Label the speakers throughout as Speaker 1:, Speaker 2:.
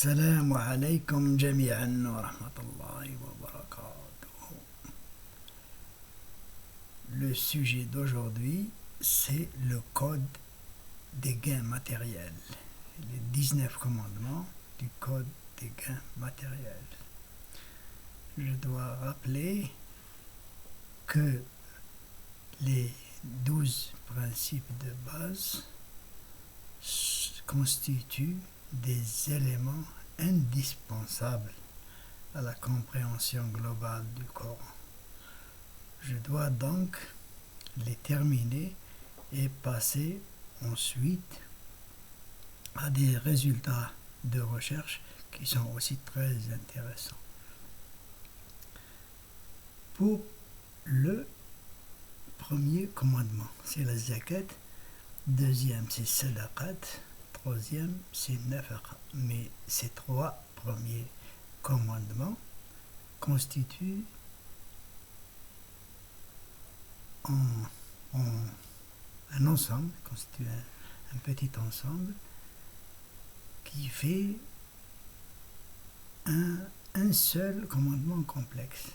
Speaker 1: السلام عليكم جميعا ورحمة الله وبركاته. Le sujet d'aujourd'hui, c'est le code des gains matériels. Les 19 commandements du code des gains matériels. Je dois rappeler que les 12 principes de base constituent des éléments indispensables à la compréhension globale du Coran. Je dois donc les terminer et passer ensuite à des résultats de recherche qui sont aussi très intéressants. Pour le premier commandement, c'est la zakat. Deuxième, c'est sadaqat. Troisième, c'est nafaqa. Mais ces trois premiers commandements constituent un ensemble, constituent un petit ensemble qui fait un seul commandement complexe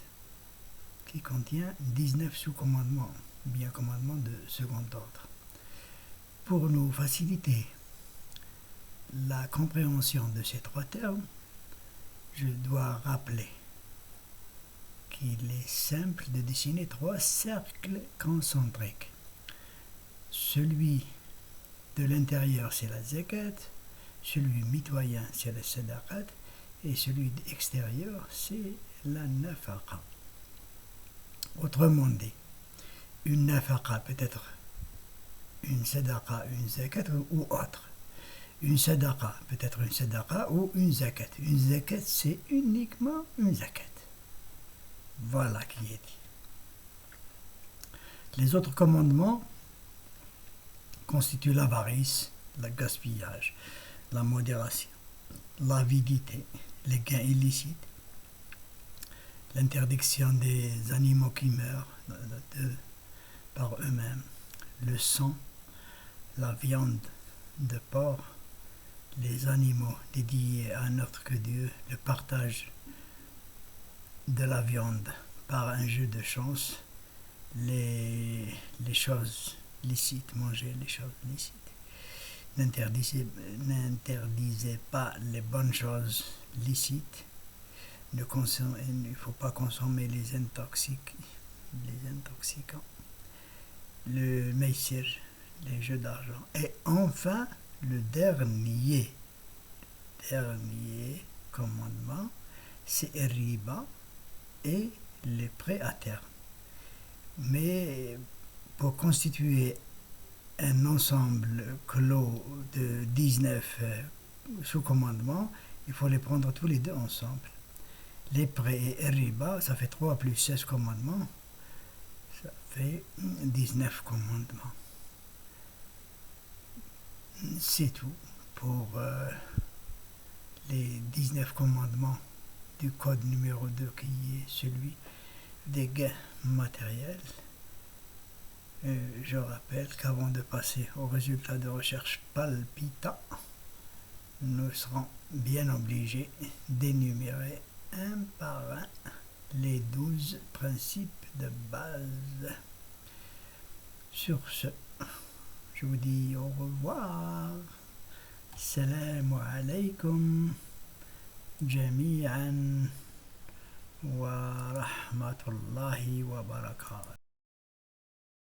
Speaker 1: qui contient 19 sous-commandements, bien commandements de second ordre. Pour nous faciliter la compréhension de ces trois termes, je dois rappeler qu'il est simple de dessiner trois cercles concentriques. Celui de l'intérieur, c'est la zakat, celui mitoyen, c'est la sadaqat, et celui extérieur, c'est la nafaqa. Autrement dit, une nafaqa peut être une sadaqa, une zakat ou autre. Une sadaqa peut être une sadaqa ou une zakat. Une zakat, c'est uniquement une zakat. Voilà qui est dit. Les autres commandements constituent l'avarice, le gaspillage, la modération, l'avidité, les gains illicites, l'interdiction des animaux qui meurent par eux-mêmes, le sang, la viande de porc, les animaux dédiés à un autre que Dieu, le partage de la viande par un jeu de chance, les choses licites, manger les choses licites. N'interdisez pas les bonnes choses licites. Il ne faut pas consommer les intoxicants. Le maïsir, les jeux d'argent. Et enfin, le dernier commandement, c'est riba et les prêts à terme. Mais pour constituer un ensemble clos de 19 sous-commandements, il faut les prendre tous les deux ensemble. Les prêts et riba, ça fait 3 plus 16 commandements, ça fait 19 commandements. C'est tout pour les 19 commandements du code numéro 2 qui est celui des gains matériels. Je rappelle qu'avant de passer aux résultats de recherche palpitants, nous serons bien obligés d'énumérer un par un les 12 principes de base. Sur ce, je vous dis au revoir. Salam alaikum jami'an wa rahmatullahi wa barakatuh.